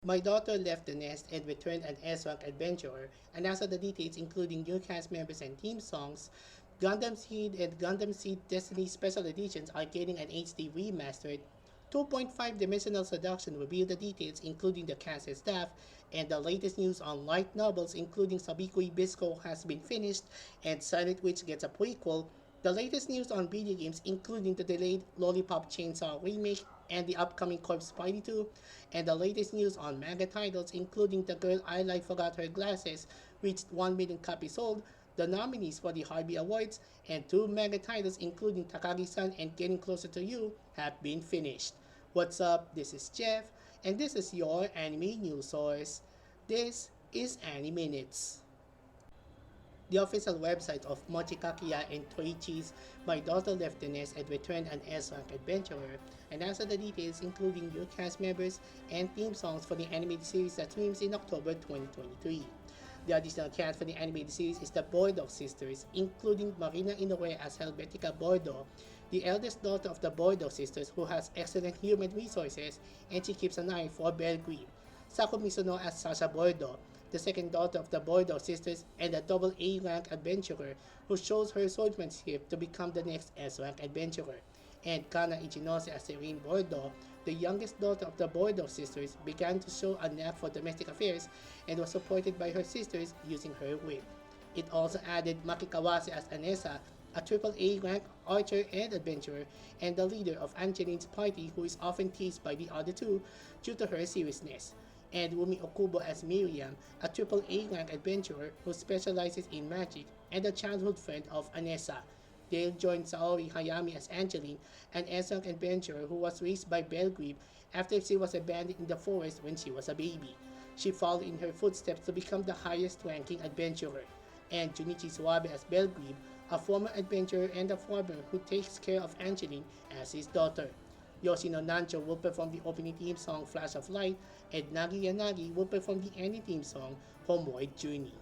My daughter left the nest and returned an S-rank adventurer, and as of the details including new cast members and theme songs, Gundam Seed and Gundam Seed Destiny Special Editions are getting an HD remastered. 2.5 Dimensional Seduction revealed the details including the cast and staff, and the latest news on light novels including Sabikui Bisco has been finished, and Silent Witch gets a prequel. The latest news on video games including the delayed Lollipop Chainsaw remake and the upcoming Corpse Party 2, and the latest news on manga titles including The Girl I Like Forgot Her Glasses reached 1 million copies sold, the nominees for the Harvey Awards, and two manga titles including Takagi-san and Getting Closer to You have been finished. What's up? This is Jeff, and this is your anime news source. This is Animinutes. The official website of Mochikakiya and Toichi's My Daughter Left the Nest and Returned an S-Rank Adventurer, and answer the details including new cast members and theme songs for the animated series that streams in October 2023. The additional cast for the animated series is the Bordo sisters, including Marina Inoue as Helvetica Bordo, the eldest daughter of the Bordo sisters who has excellent human resources and she keeps an eye for Belgrade. Sako Misono as Sasha Bordo, the second daughter of the Bordo sisters and a double A rank adventurer who shows her swordsmanship to become the next S rank adventurer. And Kana Ichinose as Serene Bordo, the youngest daughter of the Bordo sisters, began to show a knack for domestic affairs and was supported by her sisters using her whip. It also added Maki Kawase as Anessa, a triple A rank archer and adventurer, and the leader of Angeline's party who is often teased by the other two due to her seriousness, and Wumi Okubo as Miriam, a triple A rank adventurer who specializes in magic and a childhood friend of Anessa. Dale joined Saori Hayami as Angeline, an S-rank adventurer who was raised by Belgrave after she was abandoned in the forest when she was a baby. She followed in her footsteps to become the highest ranking adventurer. And Junichi Suwabe as Belgrave, a former adventurer and a farmer who takes care of Angeline as his daughter. Yoshino Nancho will perform the opening theme song Flash of Light, and Nagi Yanagi will perform the ending theme song Homeward Journey.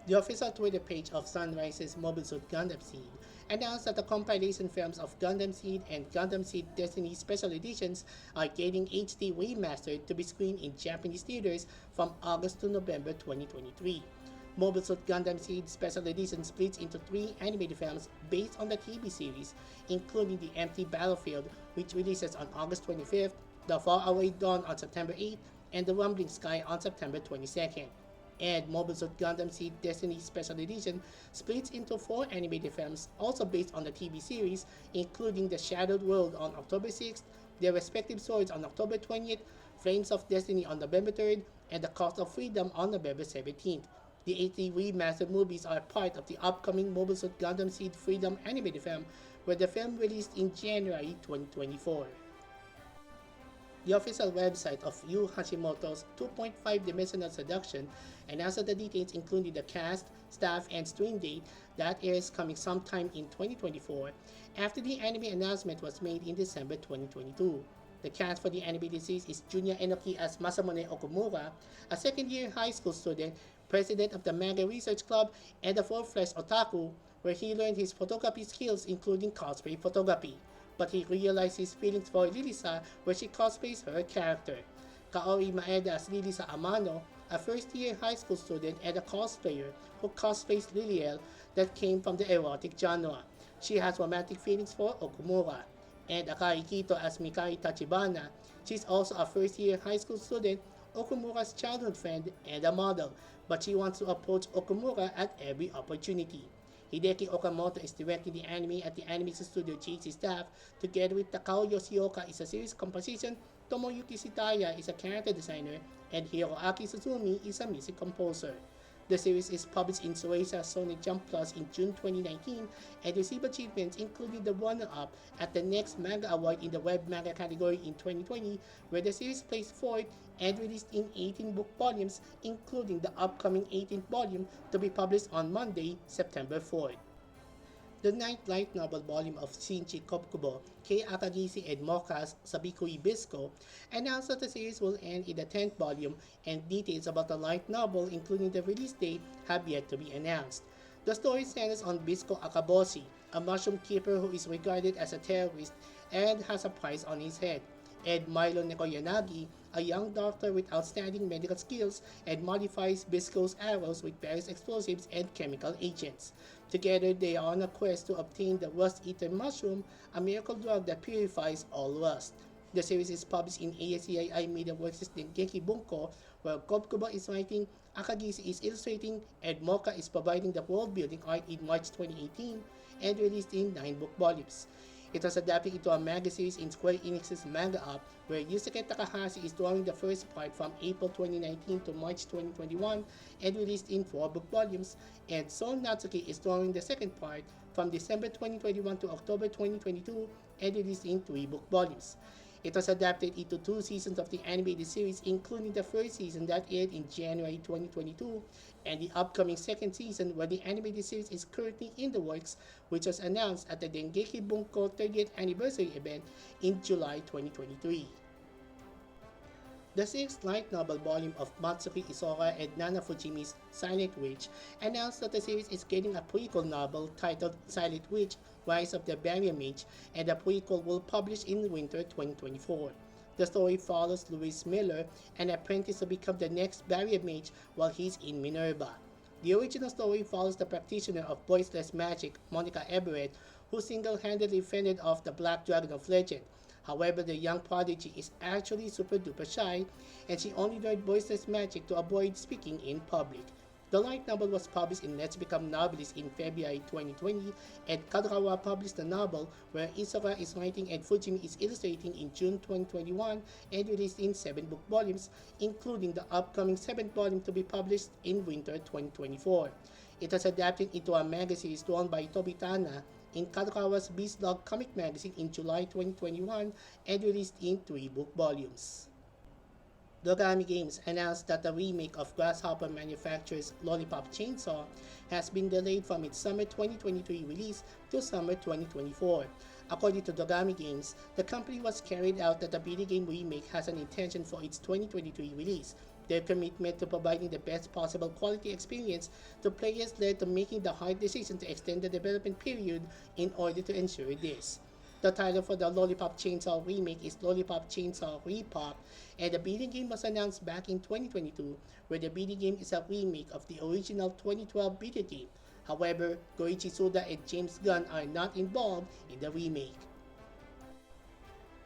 The official Twitter page of Sunrise's Mobile Suit Gundam Seed announced that the compilation films of Gundam Seed and Gundam Seed Destiny Special Editions are getting HD remastered to be screened in Japanese theaters from August to November 2023. Mobile Suit Gundam Seed Special Edition splits into three animated films based on the TV series, including The Empty Battlefield, which releases on August 25th, The Faraway Dawn on September 8th, and The Rumbling Sky on September 22nd. And Mobile Suit Gundam Seed Destiny Special Edition splits into four animated films also based on the TV series, including The Shadowed World on October 6th, Their Respective Swords on October 20th, Flames of Destiny on November 3rd, and The Cost of Freedom on November 17th. The 80 remastered movies are part of the upcoming Mobile Suit Gundam Seed Freedom animated film, where the film released in January 2024. The official website of Yu Hashimoto's 2.5 Dimensional Seduction announced the details including the cast, staff, and stream date that airs coming sometime in 2024 after the anime announcement was made in December 2022. The cast for the animated series is Junya Enoki as Masamune Okumura, a second-year high school student, president of the Manga Research Club, and a full-fledged otaku, where he learned his photography skills including cosplay photography. But he realized his feelings for Lilisa where she cosplays her character. Kaori Maeda as Lilisa Amano, a first-year high school student and a cosplayer who cosplays Liliel that came from the erotic genre. She has romantic feelings for Okumura. And Akari Kito as Mikari Tachibana. She's also a first-year high school student, Okumura's childhood friend, and a model, but she wants to approach Okumura at every opportunity. Hideki Okamoto is directing the anime at the animation studio JC staff, together with Takao Yoshioka is a series composition, Tomoyuki Shitaya is a character designer, and Hiroaki Suzumi is a music composer. The series is published in Shueisha Sony Jump Plus in June 2019 and received achievements including the runner-up at the next Manga Award in the Web Manga category in 2020, where the series placed fourth and released in 18 book volumes, including the upcoming 18th volume to be published on Monday, September 4th. The ninth light novel volume of Shinchi Kokubo, Kei Akagishi and Mocha's Sabikui Bisco, announced that the series will end in the 10th volume, and details about the light novel, including the release date, have yet to be announced. The story centers on Bisco Akaboshi, a mushroom keeper who is regarded as a terrorist and has a price on his head. Ed Milo Nekoyanagi, a young doctor with outstanding medical skills, and modifies Bisco's arrows with various explosives and chemical agents. Together, they are on a quest to obtain the Rust Eater Mushroom, a miracle drug that purifies all rust. The series is published in ASCII Media Works' Dengeki Bunko, where Kobkubo is writing, Akagisi is illustrating, and Mocha is providing the world building art in March 2018 and released in 9 book volumes. It was adapted into a manga series in Square Enix's Manga Up, where Yusuke Takahashi is drawing the first part from April 2019 to March 2021 and released in 4 book volumes, and Son Natsuki is drawing the second part from December 2021 to October 2022 and released in 3 book volumes. It was adapted into 2 seasons of the animated series, including the first season that aired in January 2022 and the upcoming second season, where the animated series is currently in the works, which was announced at the Dengeki Bunko 30th anniversary event in July 2023. The sixth light novel volume of Matsuki Isora and Nana Fujimi's Silent Witch announced that the series is getting a prequel novel titled Silent Witch: Rise of the Barrier Mage, and the prequel will publish in winter 2024. The story follows Louis Miller, an apprentice to become the next Barrier Mage while he's in Minerva. The original story follows the practitioner of voiceless magic, Monica Everett, who single-handedly fended off the Black Dragon of Legend. However, the young prodigy is actually super duper shy, and she only learned voiceless magic to avoid speaking in public. The light novel was published in Let's Become Novelists in February 2020, and Kadokawa published the novel, where Isora is writing and Fujimi is illustrating in June 2021 and released in 7 book volumes, including the upcoming 7th volume to be published in winter 2024. It was adapted into a manga series drawn by Tobitana in Kadokawa's Beast Dog comic magazine in July 2021 and released in 3 book volumes. Dogami Games announced that the remake of Grasshopper manufacturer's Lollipop Chainsaw has been delayed from its summer 2023 release to summer 2024. According to Dogami Games, the company was carried out that the video game remake has an intention for its 2023 release. Their commitment to providing the best possible quality experience to players led to making the hard decision to extend the development period in order to ensure this. The title for the Lollipop Chainsaw remake is Lollipop Chainsaw Repop, and the video game was announced back in 2022, where the video game is a remake of the original 2012 video game. However, Goichi Suda and James Gunn are not involved in the remake.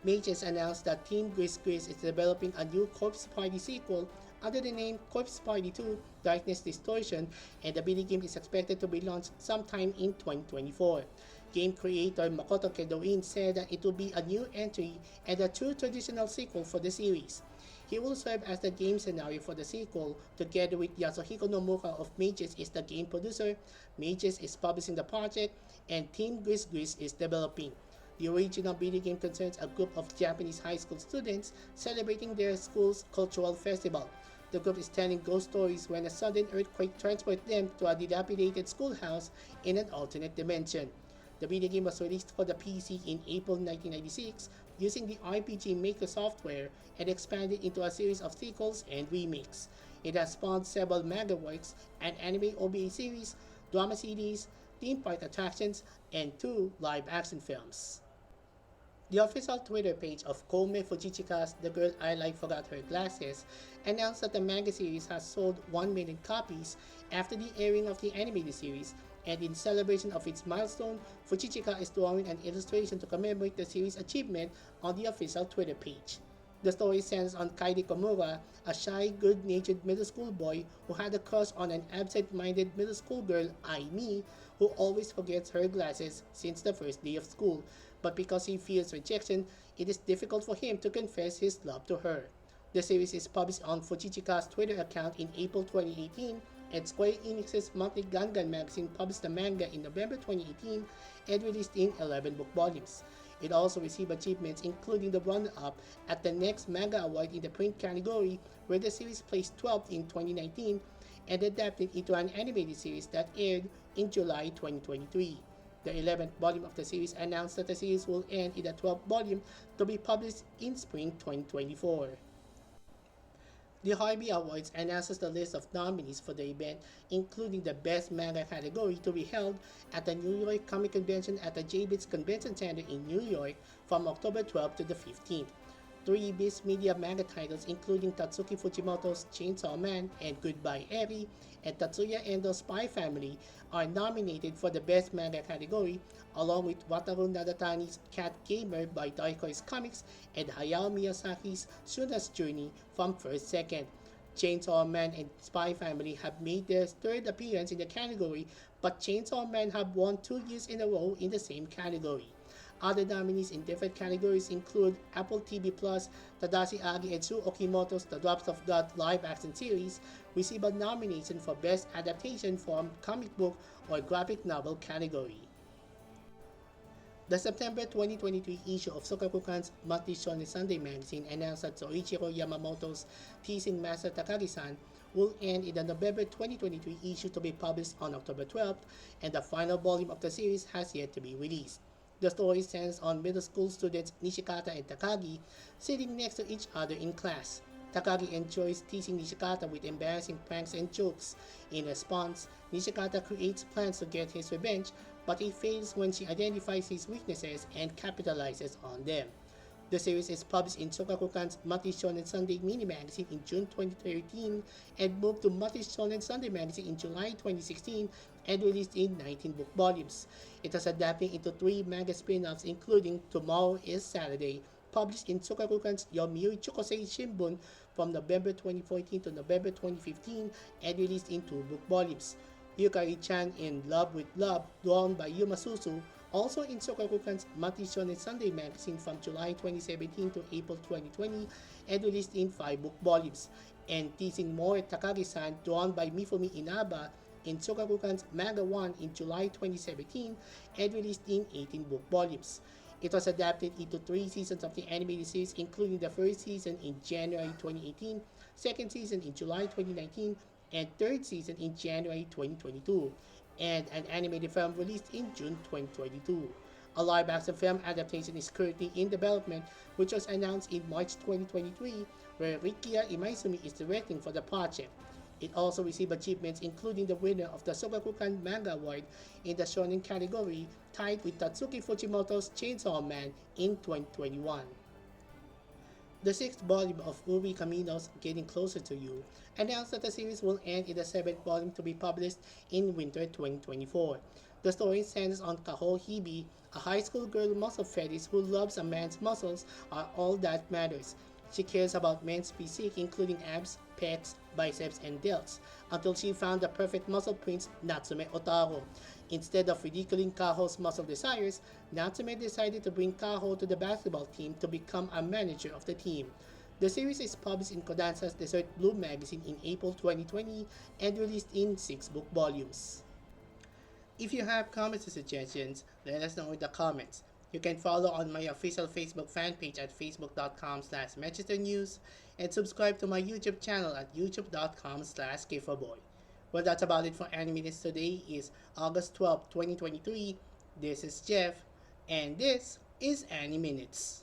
Mages announced that Team Gris Gris is developing a new Corpse Party sequel under the name Corpse Party 2 Darkness Distortion, and the video game is expected to be launched sometime in 2024. Game creator Makoto Kedoin said that it will be a new entry and a true traditional sequel for the series. He will serve as the game scenario for the sequel, together with Yasuhiko Nomura of Mages is the game producer, Mages is publishing the project, and Team Gris Gris is developing. The original video game concerns a group of Japanese high school students celebrating their school's cultural festival. The group is telling ghost stories when a sudden earthquake transports them to a dilapidated schoolhouse in an alternate dimension. The video game was released for the PC in April 1996 using the RPG Maker software and expanded into a series of sequels and remakes. It has spawned several manga works, an anime OVA series, drama CDs, theme park attractions, and 2 live-action films. The official Twitter page of Koume Fujichika's The Girl I Like Forgot Her Glasses announced that the manga series has sold 1 million copies after the airing of the animated series, and in celebration of its milestone, Fujichika is drawing an illustration to commemorate the series' achievement on the official Twitter page. The story centers on Kaide Komura, a shy, good-natured middle school boy who had a crush on an absent-minded middle school girl, Aimi, who always forgets her glasses since the first day of school, but because he fears rejection, it is difficult for him to confess his love to her. The series is published on Fujichika's Twitter account in April 2018, and Square Enix's monthly Gundam magazine published the manga in November 2018 and released in 11 book volumes. It also received achievements including the runner-up at the next Manga Award in the print category, where the series placed 12th in 2019 and adapted into an animated series that aired in July 2023. The 11th volume of the series announced that the series will end in the 12th volume to be published in spring 2024. The Harvey Awards announces the list of nominees for the event, including the Best Manga category, to be held at the New York Comic Convention at the JBITS Convention Center in New York from October 12 to the 15th. Three Beast Media manga titles including Tatsuki Fujimoto's Chainsaw Man and Goodbye Eri and Tatsuya Endo's Spy Family are nominated for the Best Manga category, along with Wataru Nadatani's Cat Gamer by Daikoi's Comics and Hayao Miyazaki's Suna's Journey from First Second. Chainsaw Man and Spy Family have made their third appearance in the category, but Chainsaw Man have won 2 years in a row in the same category. Other nominees in different categories include Apple TV Plus, Tadashi Agi and Shu Okimoto's The Drops of God live action series receive a nomination for Best Adaptation from Comic Book or Graphic Novel category. The September 2023 issue of Shogakukan's monthly Shonen Sunday magazine announced that Soichiro Yamamoto's Teasing Master Takagi-san will end in the November 2023 issue to be published on October 12th, and the final volume of the series has yet to be released. The story centers on middle school students Nishikata and Takagi sitting next to each other in class. Takagi enjoys teasing Nishikata with embarrassing pranks and jokes. In response, Nishikata creates plans to get his revenge, but he fails when she identifies his weaknesses and capitalizes on them. The series is published in Shogakukan's Monthly Shonen Sunday mini magazine in June 2013 and moved to Monthly Shonen Sunday magazine in July 2016 and released in 19 book volumes. It is adapting into 3 manga spin-offs including Tomorrow is Saturday, published in Shogakukan's Yomiuri Chukosei Shimbun from November 2014 to November 2015 and released in 2 book volumes. Yukari-chan in Love with Love, drawn by Yuma Suzu, also in Shogakukan's Monthly Shonen Sunday magazine from July 2017 to April 2020 and released in 5 book volumes, and Teasing More Takagi-san, drawn by Mifumi Inaba, in Shogakukan's Manga 1 in July 2017 and released in 18 book volumes. It was adapted into 3 seasons of the animated series, including the first season in January 2018, second season in July 2019, and third season in January 2022, and an animated film released in June 2022. A live-action film adaptation is currently in development, which was announced in March 2023, where Rikiya Imaizumi is directing for the project. It also received achievements including the winner of the Shogakukan Manga Award in the Shonen category, tied with Tatsuki Fujimoto's Chainsaw Man in 2021. The 6th volume of Uri Kamino's Getting Closer to You announced that the series will end in the 7th volume to be published in winter 2024. The story centers on Kaho Hibi, a high school girl muscle fetish who loves a man's muscles are all that matters. She cares about men's physique including abs, pecs, biceps, and delts, until she found the perfect muscle prince Natsume Otaro. Instead of ridiculing Kaho's muscle desires, Natsume decided to bring Kaho to the basketball team to become a manager of the team. The series is published in Kodansha's Desert Bloom magazine in April 2020 and released in 6 book volumes. If you have comments or suggestions, let us know in the comments. You can follow on my official Facebook fan page at facebook.com/ManchesterNews and subscribe to my YouTube channel at youtube.com/gifaboy. Well, that's about it for Animinutes today. Is August 12, 2023. This is Jeff, and this is Animinutes.